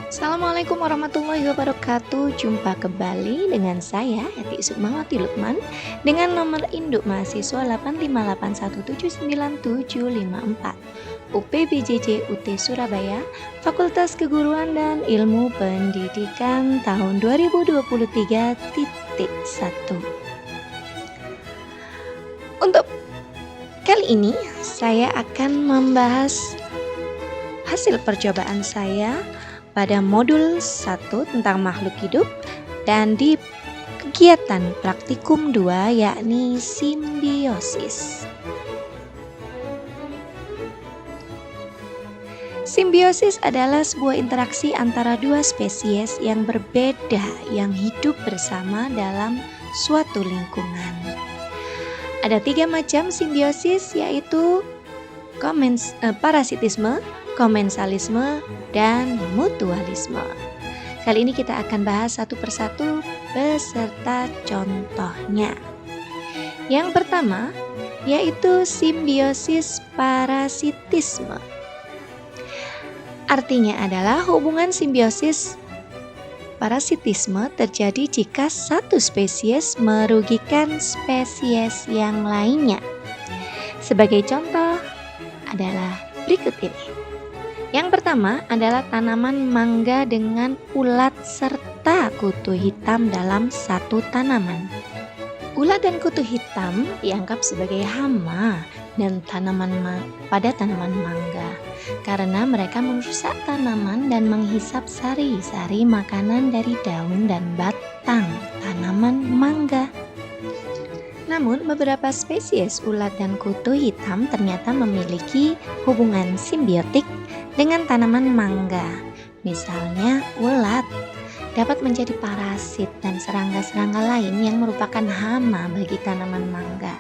Assalamualaikum warahmatullahi wabarakatuh. Jumpa kembali dengan saya Eti Sukmawati Lukman dengan nomor induk mahasiswa 858179754 UPBJJ UT Surabaya, Fakultas Keguruan dan Ilmu Pendidikan tahun 2023.1. Untuk kali ini saya akan membahas hasil percobaan saya pada modul 1 tentang makhluk hidup dan di kegiatan praktikum 2 yakni simbiosis. Simbiosis adalah sebuah interaksi antara dua spesies yang berbeda yang hidup bersama dalam suatu lingkungan. Ada 3 macam simbiosis yaitu parasitisme, komensalisme, dan mutualisme. Kali ini kita akan bahas satu persatu beserta contohnya. Yang pertama yaitu simbiosis parasitisme. Artinya adalah hubungan simbiosis parasitisme terjadi jika satu spesies merugikan spesies yang lainnya. Sebagai contoh adalah berikut ini. Yang pertama adalah tanaman mangga dengan ulat serta kutu hitam dalam satu tanaman. Ulat dan kutu hitam dianggap sebagai hama pada tanaman mangga karena mereka merusak tanaman dan menghisap sari-sari makanan dari daun dan batang tanaman mangga. Namun beberapa spesies ulat dan kutu hitam ternyata memiliki hubungan simbiotik dengan tanaman mangga. Misalnya ulat dapat menjadi parasit dan serangga-serangga lain yang merupakan hama bagi tanaman mangga,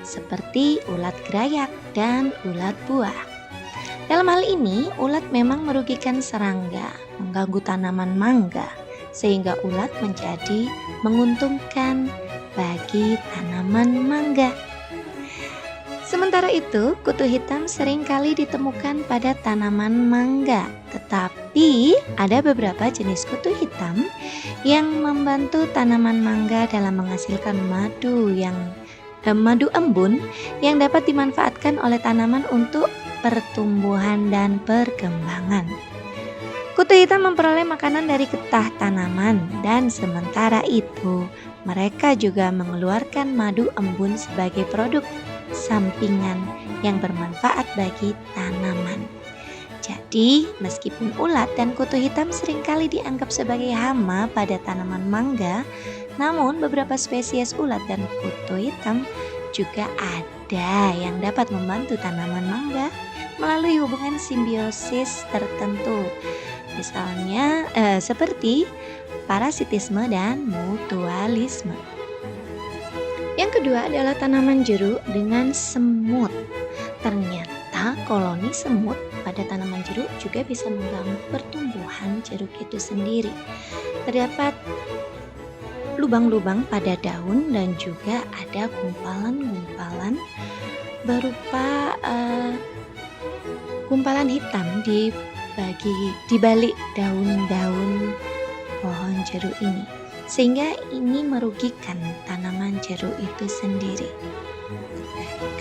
seperti ulat gerayak dan ulat buah. Dalam hal ini, ulat memang merugikan serangga, mengganggu tanaman mangga, sehingga ulat menjadi menguntungkan bagi tanaman mangga. Sementara itu, kutu hitam seringkali ditemukan pada tanaman mangga, tetapi ada beberapa jenis kutu hitam yang membantu tanaman mangga dalam menghasilkan madu embun yang dapat dimanfaatkan oleh tanaman untuk pertumbuhan dan perkembangan. Kutu hitam memperoleh makanan dari getah tanaman dan sementara itu mereka juga mengeluarkan madu embun sebagai produk sampingan yang bermanfaat bagi tanaman. Jadi, meskipun ulat dan kutu hitam seringkali dianggap sebagai hama pada tanaman mangga, namun beberapa spesies ulat dan kutu hitam juga ada yang dapat membantu tanaman mangga melalui hubungan simbiosis tertentu. Misalnya seperti parasitisme dan mutualisme. Yang kedua adalah tanaman jeruk dengan semut. Ternyata koloni semut pada tanaman jeruk juga bisa mengganggu pertumbuhan jeruk itu sendiri. Terdapat lubang-lubang pada daun dan juga ada gumpalan-gumpalan berupa gumpalan hitam di balik daun-daun pohon jeruk ini, sehingga ini merugikan tanaman jeruk itu sendiri.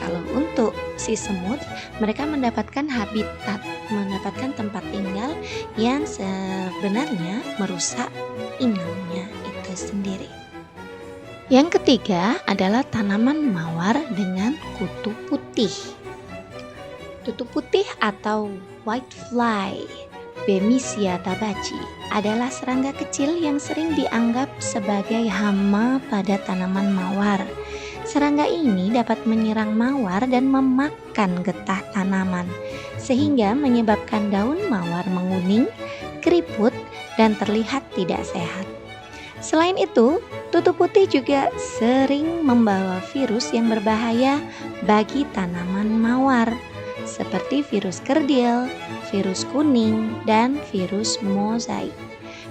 Kalau untuk si semut, mereka mendapatkan tempat tinggal yang sebenarnya merusak inangnya itu sendiri. Yang ketiga adalah tanaman mawar dengan kutu putih. Kutu putih atau whitefly Bemisia tabaci adalah serangga kecil yang sering dianggap sebagai hama pada tanaman mawar. Serangga ini dapat menyerang mawar dan memakan getah tanaman, sehingga menyebabkan daun mawar menguning, keriput, dan terlihat tidak sehat. Selain itu, kutu putih juga sering membawa virus yang berbahaya bagi tanaman mawar, seperti virus kerdil, virus kuning, dan virus mozaik.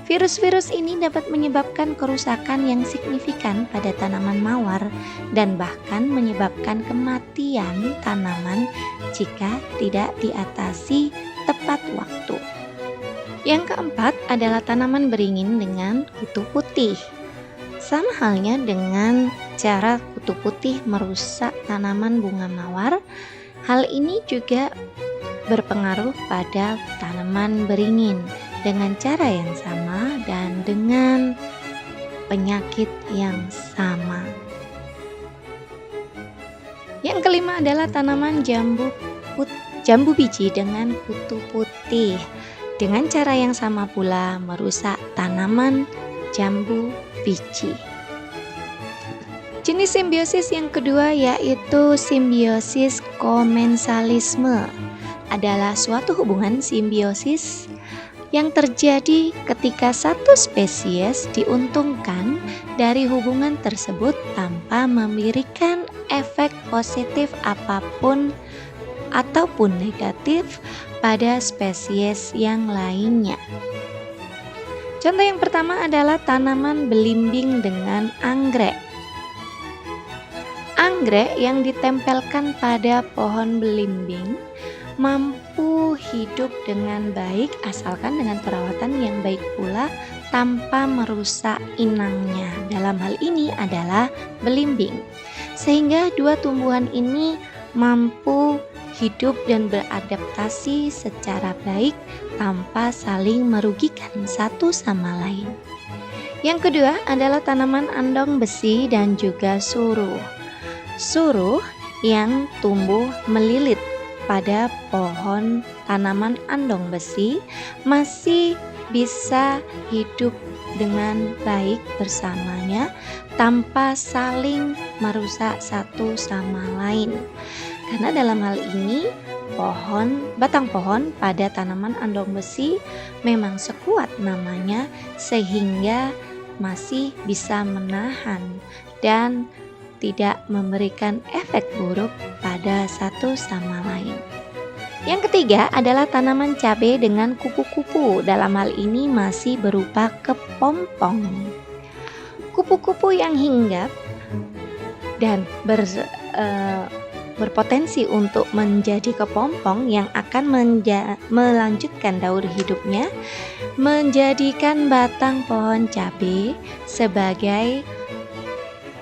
Virus-virus ini dapat menyebabkan kerusakan yang signifikan pada tanaman mawar dan bahkan menyebabkan kematian tanaman jika tidak diatasi tepat waktu. Yang keempat adalah tanaman beringin dengan kutu putih. Sama halnya dengan cara kutu putih merusak tanaman bunga mawar, hal ini juga berpengaruh pada tanaman beringin dengan cara yang sama dan dengan penyakit yang sama. Yang kelima adalah tanaman jambu biji dengan kutu putih. Dengan cara yang sama pula merusak tanaman jambu biji. Jenis simbiosis yang kedua yaitu simbiosis komensalisme. Adalah suatu hubungan simbiosis yang terjadi ketika satu spesies diuntungkan dari hubungan tersebut tanpa memberikan efek positif apapun ataupun negatif pada spesies yang lainnya. Contoh yang pertama adalah tanaman belimbing dengan anggrek. Anggrek yang ditempelkan pada pohon belimbing mampu hidup dengan baik asalkan dengan perawatan yang baik pula tanpa merusak inangnya. Dalam hal ini adalah belimbing. Sehingga dua tumbuhan ini mampu hidup dan beradaptasi secara baik tanpa saling merugikan satu sama lain. Yang kedua adalah tanaman andong besi dan juga suruh. Suruh yang tumbuh melilit pada pohon tanaman andong besi masih bisa hidup dengan baik bersamanya tanpa saling merusak satu sama lain. Karena dalam hal ini batang pohon pada tanaman andong besi memang sekuat namanya sehingga masih bisa menahan dan tidak memberikan efek buruk pada satu sama lain. Yang ketiga adalah tanaman cabai dengan kupu-kupu. Dalam hal ini masih berupa kepompong. Kupu-kupu yang hinggap dan berpotensi untuk menjadi kepompong yang akan melanjutkan daur hidupnya, menjadikan batang pohon cabai sebagai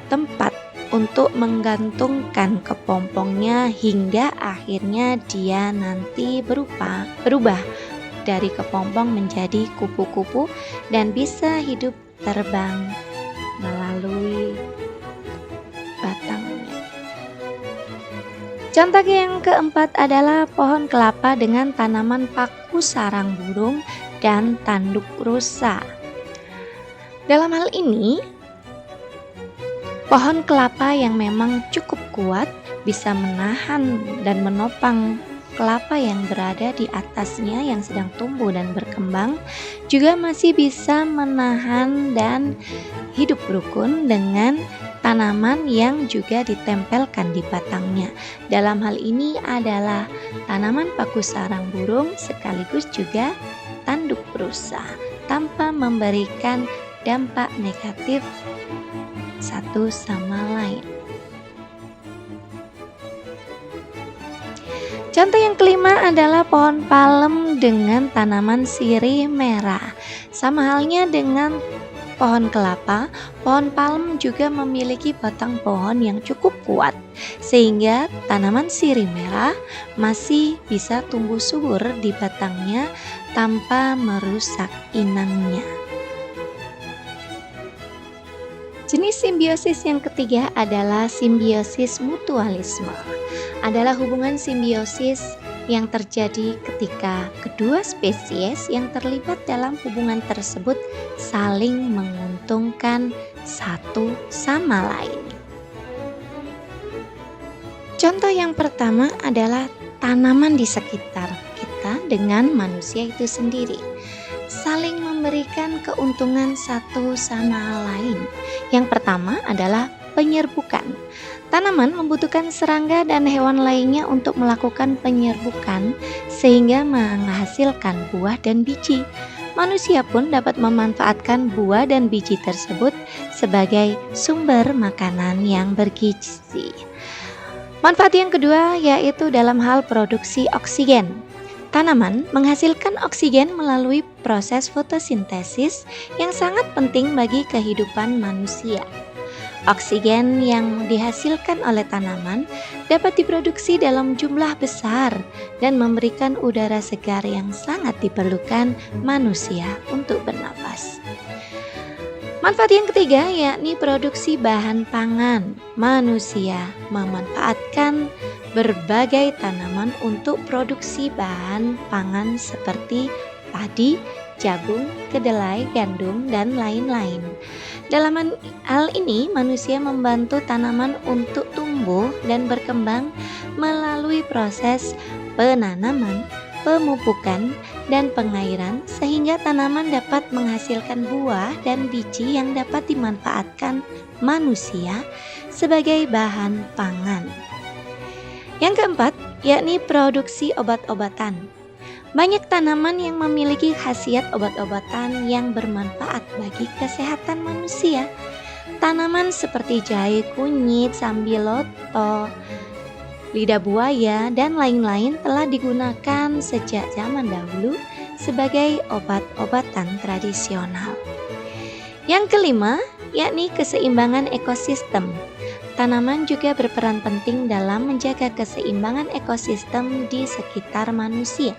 tempat untuk menggantungkan kepompongnya hingga akhirnya dia nanti berubah dari kepompong menjadi kupu-kupu dan bisa hidup terbang melalui batangnya. Contoh yang keempat adalah pohon kelapa dengan tanaman paku sarang burung dan tanduk rusa. Dalam hal ini, pohon kelapa yang memang cukup kuat bisa menahan dan menopang kelapa yang berada di atasnya yang sedang tumbuh dan berkembang, juga masih bisa menahan dan hidup rukun dengan tanaman yang juga ditempelkan di batangnya. Dalam hal ini adalah tanaman paku sarang burung sekaligus juga tanduk rusa tanpa memberikan dampak negatif satu sama lain. Contoh yang kelima adalah pohon palem dengan tanaman sirih merah. Sama halnya dengan pohon kelapa, pohon palem juga memiliki batang pohon yang cukup kuat sehingga tanaman sirih merah masih bisa tumbuh subur di batangnya tanpa merusak inangnya. Jenis simbiosis yang ketiga adalah simbiosis mutualisme. Adalah hubungan simbiosis yang terjadi ketika kedua spesies yang terlibat dalam hubungan tersebut saling menguntungkan satu sama lain. Contoh yang pertama adalah tanaman di sekitar kita dengan manusia itu sendiri. Saling memberikan keuntungan satu sama lain. Yang pertama adalah penyerbukan. Tanaman membutuhkan serangga dan hewan lainnya untuk melakukan penyerbukan sehingga menghasilkan buah dan biji. Manusia pun dapat memanfaatkan buah dan biji tersebut sebagai sumber makanan yang bergizi. Manfaat yang kedua yaitu dalam hal produksi oksigen. Tanaman menghasilkan oksigen melalui proses fotosintesis yang sangat penting bagi kehidupan manusia. Oksigen yang dihasilkan oleh tanaman dapat diproduksi dalam jumlah besar dan memberikan udara segar yang sangat diperlukan manusia untuk bernapas. Manfaat yang ketiga yakni produksi bahan pangan. Manusia memanfaatkan berbagai tanaman untuk produksi bahan pangan seperti padi, jagung, kedelai, gandum, dan lain-lain. Dalam hal ini, manusia membantu tanaman untuk tumbuh dan berkembang melalui proses penanaman, pemupukan, dan pengairan sehingga tanaman dapat menghasilkan buah dan biji yang dapat dimanfaatkan manusia sebagai bahan pangan. Yang keempat, yakni produksi obat-obatan. Banyak tanaman yang memiliki khasiat obat-obatan yang bermanfaat bagi kesehatan manusia. Tanaman seperti jahe kunyit, sambiloto, lidah buaya, dan lain-lain telah digunakan sejak zaman dahulu sebagai obat-obatan tradisional. Yang kelima, yakni keseimbangan ekosistem. Tanaman juga berperan penting dalam menjaga keseimbangan ekosistem di sekitar manusia.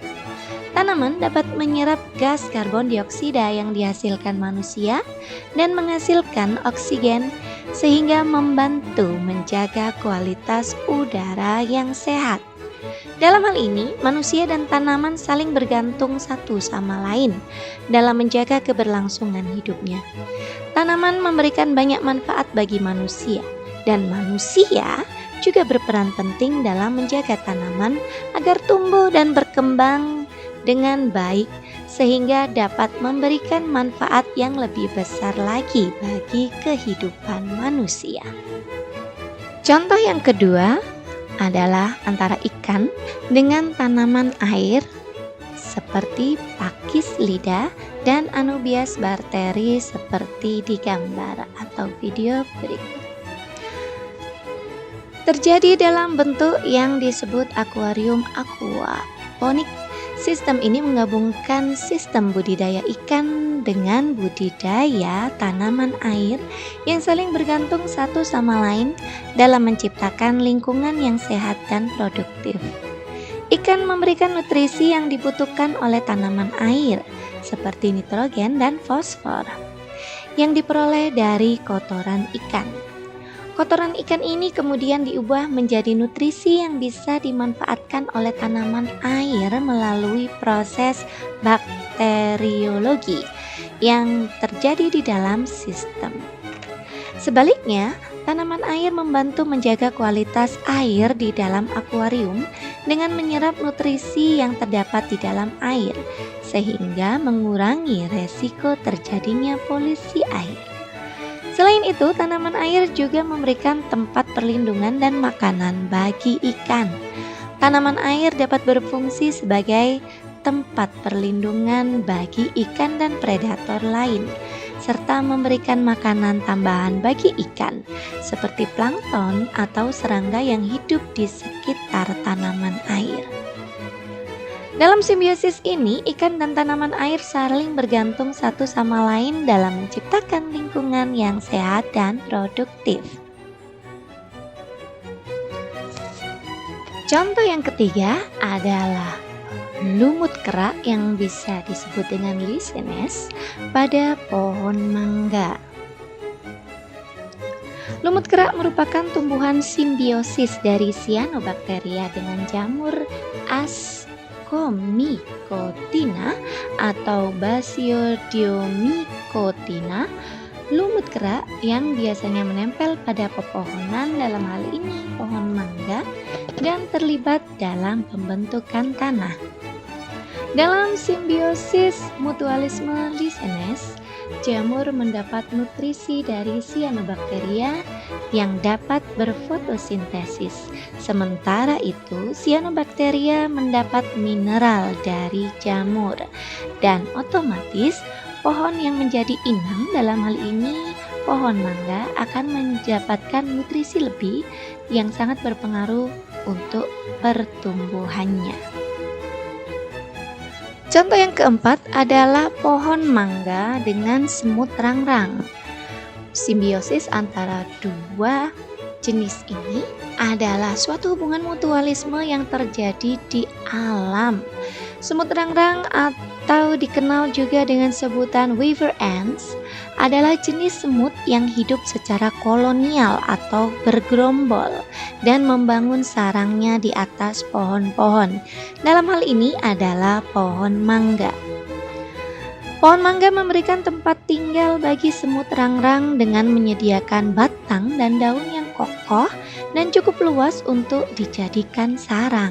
Tanaman dapat menyerap gas karbon dioksida yang dihasilkan manusia dan menghasilkan oksigen sehingga membantu menjaga kualitas udara yang sehat. Dalam hal ini, manusia dan tanaman saling bergantung satu sama lain dalam menjaga keberlangsungan hidupnya. Tanaman memberikan banyak manfaat bagi manusia, dan manusia juga berperan penting dalam menjaga tanaman agar tumbuh dan berkembang dengan baik sehingga dapat memberikan manfaat yang lebih besar lagi bagi kehidupan manusia. Contoh yang kedua adalah antara ikan dengan tanaman air seperti pakis lidah dan Anubias barteri seperti di gambar atau video berikut. Terjadi dalam bentuk yang disebut akuarium aquaponik. Sistem ini menggabungkan sistem budidaya ikan dengan budidaya tanaman air yang saling bergantung satu sama lain dalam menciptakan lingkungan yang sehat dan produktif. Ikan memberikan nutrisi yang dibutuhkan oleh tanaman air seperti nitrogen dan fosfor yang diperoleh dari kotoran ikan. Kotoran ikan ini kemudian diubah menjadi nutrisi yang bisa dimanfaatkan oleh tanaman air melalui proses bakteriologi yang terjadi di dalam sistem. Sebaliknya, tanaman air membantu menjaga kualitas air di dalam akuarium dengan menyerap nutrisi yang terdapat di dalam air, sehingga mengurangi resiko terjadinya polusi air. Selain itu, tanaman air juga memberikan tempat perlindungan dan makanan bagi ikan. Tanaman air dapat berfungsi sebagai tempat perlindungan bagi ikan dan predator lain, serta memberikan makanan tambahan bagi ikan, seperti plankton atau serangga yang hidup di sekitar tanaman air. Dalam simbiosis ini, ikan dan tanaman air saling bergantung satu sama lain dalam menciptakan lingkungan yang sehat dan produktif. Contoh yang ketiga adalah lumut kerak yang bisa disebut dengan lichenes pada pohon mangga. Lumut kerak merupakan tumbuhan simbiosis dari cyanobacteria dengan jamur Ascomycotina atau Basidiomycotina. Lumut kerak yang biasanya menempel pada pepohonan, dalam hal ini pohon mangga, dan terlibat dalam pembentukan tanah. Dalam simbiosis mutualisme lichenes, jamur mendapat nutrisi dari cyanobacteria yang dapat berfotosintesis. Sementara itu, cyanobacteria mendapat mineral dari jamur, dan otomatis pohon yang menjadi inang, dalam hal ini pohon mangga, akan mendapatkan nutrisi lebih yang sangat berpengaruh untuk pertumbuhannya. Contoh yang keempat adalah pohon mangga dengan semut rangrang. Simbiosis antara dua jenis ini adalah suatu hubungan mutualisme yang terjadi di alam. Semut rangrang atau dikenal juga dengan sebutan weaver ants adalah jenis semut yang hidup secara kolonial atau bergerombol dan membangun sarangnya di atas pohon-pohon. Dalam hal ini adalah pohon mangga. Pohon mangga memberikan tempat tinggal bagi semut rangrang dengan menyediakan batang dan daun yang kokoh dan cukup luas untuk dijadikan sarang.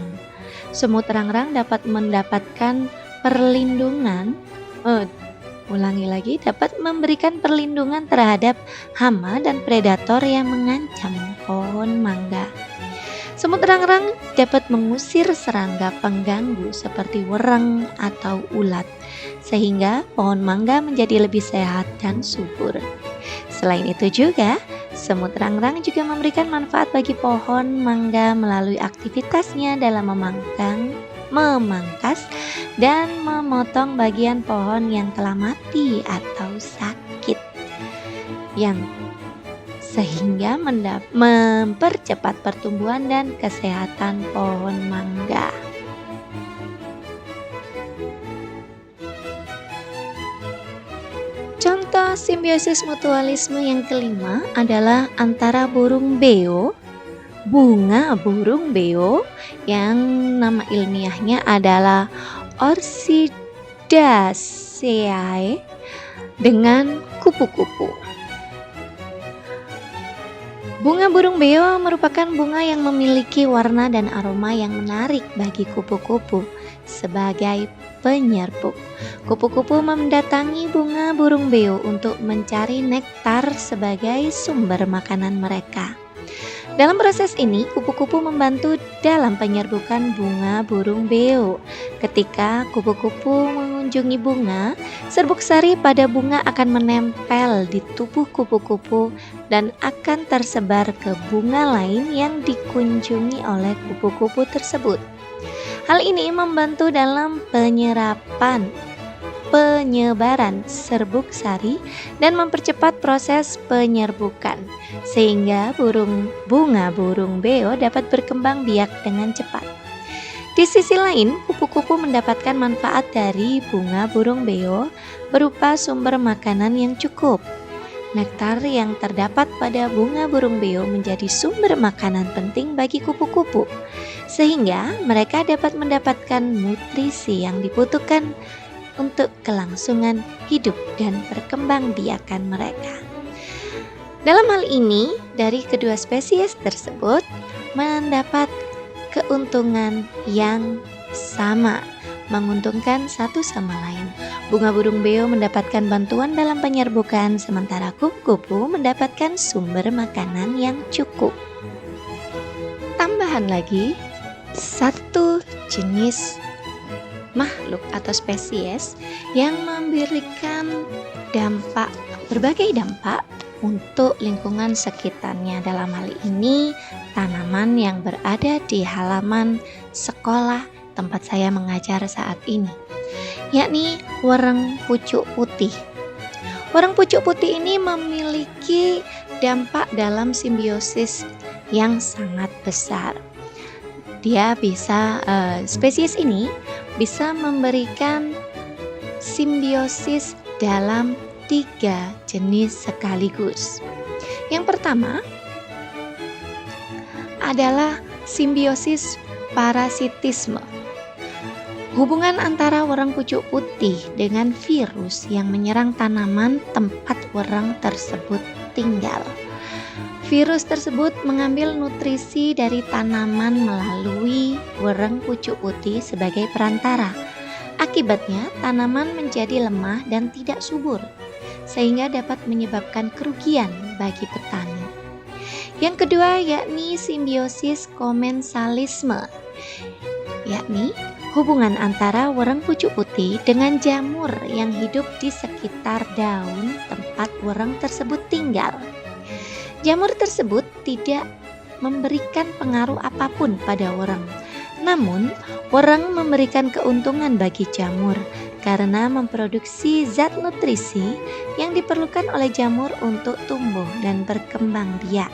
Semut rangrang dapat mendapatkan perlindungan, dapat memberikan perlindungan terhadap hama dan predator yang mengancam pohon mangga. Semut rangrang dapat mengusir serangga pengganggu seperti wereng atau ulat, sehingga pohon mangga menjadi lebih sehat dan subur. Selain itu juga, semut rangrang juga memberikan manfaat bagi pohon mangga melalui aktivitasnya dalam memangkas dan memotong bagian pohon yang telah mati atau sakit, sehingga mempercepat pertumbuhan dan kesehatan pohon mangga. Contoh simbiosis mutualisme yang kelima adalah antara burung beo, bunga burung beo yang nama ilmiahnya adalah Orchidaceae, dengan kupu-kupu. Bunga burung beo merupakan bunga yang memiliki warna dan aroma yang menarik bagi kupu-kupu sebagai penyerbuk. Kupu-kupu mendatangi bunga burung beo untuk mencari nektar sebagai sumber makanan mereka. Dalam proses ini, kupu-kupu membantu dalam penyerbukan bunga burung beo. Ketika kupu-kupu mengunjungi bunga, serbuk sari pada bunga akan menempel di tubuh kupu-kupu dan akan tersebar ke bunga lain yang dikunjungi oleh kupu-kupu tersebut. Hal ini membantu dalam penyebaran serbuk sari dan mempercepat proses penyerbukan, sehingga bunga burung beo dapat berkembang biak dengan cepat. Di sisi lain, kupu-kupu mendapatkan manfaat dari bunga burung beo berupa sumber makanan yang cukup. Nektar yang terdapat pada bunga burung beo menjadi sumber makanan penting bagi kupu-kupu, sehingga mereka dapat mendapatkan nutrisi yang dibutuhkan untuk kelangsungan hidup dan perkembangbiakan mereka. Dalam hal ini, dari kedua spesies tersebut mendapat keuntungan yang sama, menguntungkan satu sama lain. Bunga burung beo mendapatkan bantuan dalam penyerbukan, sementara kupu-kupu mendapatkan sumber makanan yang cukup. Tambahan lagi, satu jenis makhluk atau spesies yang memberikan berbagai dampak untuk lingkungan sekitarnya. Dalam hal ini, tanaman yang berada di halaman sekolah tempat saya mengajar saat ini, yakni wereng pucuk putih. Wereng pucuk putih ini memiliki dampak dalam simbiosis yang sangat besar. Spesies ini bisa memberikan simbiosis dalam 3 jenis sekaligus. Yang pertama adalah simbiosis parasitisme. Hubungan antara wereng pucuk putih dengan virus yang menyerang tanaman tempat wereng tersebut tinggal. Virus tersebut mengambil nutrisi dari tanaman melalui wereng pucuk putih sebagai perantara. Akibatnya, tanaman menjadi lemah dan tidak subur, sehingga dapat menyebabkan kerugian bagi petani. Yang kedua yakni simbiosis komensalisme, yakni hubungan antara wereng pucuk putih dengan jamur yang hidup di sekitar daun tempat wereng tersebut tinggal. Jamur tersebut tidak memberikan pengaruh apapun pada wereng, Namun, wereng memberikan keuntungan bagi jamur karena memproduksi zat nutrisi yang diperlukan oleh jamur untuk tumbuh dan berkembang biak.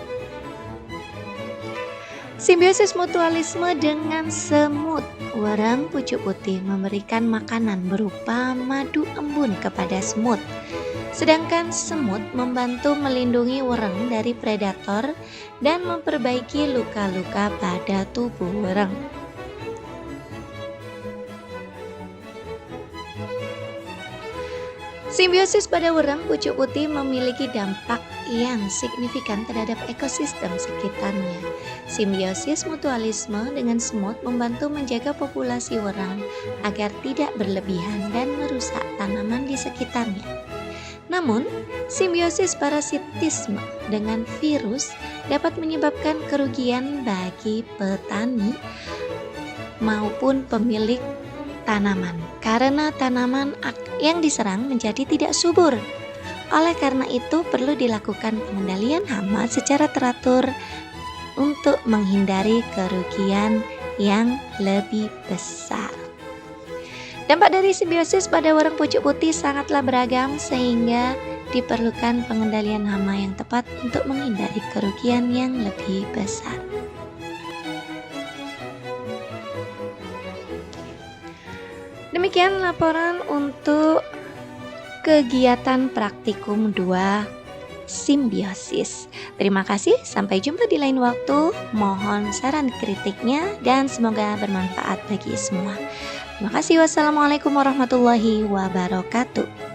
Simbiosis mutualisme dengan semut. Wereng pucuk putih memberikan makanan berupa madu embun kepada semut. Sedangkan semut membantu melindungi wereng dari predator dan memperbaiki luka-luka pada tubuh wereng. Simbiosis pada wereng pucuk putih memiliki dampak yang signifikan terhadap ekosistem sekitarnya. Simbiosis mutualisme dengan semut membantu menjaga populasi wereng agar tidak berlebihan dan merusak tanaman di sekitarnya. Namun, simbiosis parasitisme dengan virus dapat menyebabkan kerugian bagi petani maupun pemilik tanaman karena tanaman yang diserang menjadi tidak subur. Oleh karena itu perlu dilakukan pengendalian hama secara teratur untuk menghindari kerugian yang lebih besar. Dampak dari simbiosis pada wereng pucuk putih sangatlah beragam sehingga diperlukan pengendalian hama yang tepat untuk menghindari kerugian yang lebih besar. Demikian laporan untuk kegiatan praktikum 2 simbiosis. Terima kasih, sampai jumpa di lain waktu. Mohon saran kritiknya dan semoga bermanfaat bagi semua. Terima kasih. Wassalamualaikum warahmatullahi wabarakatuh.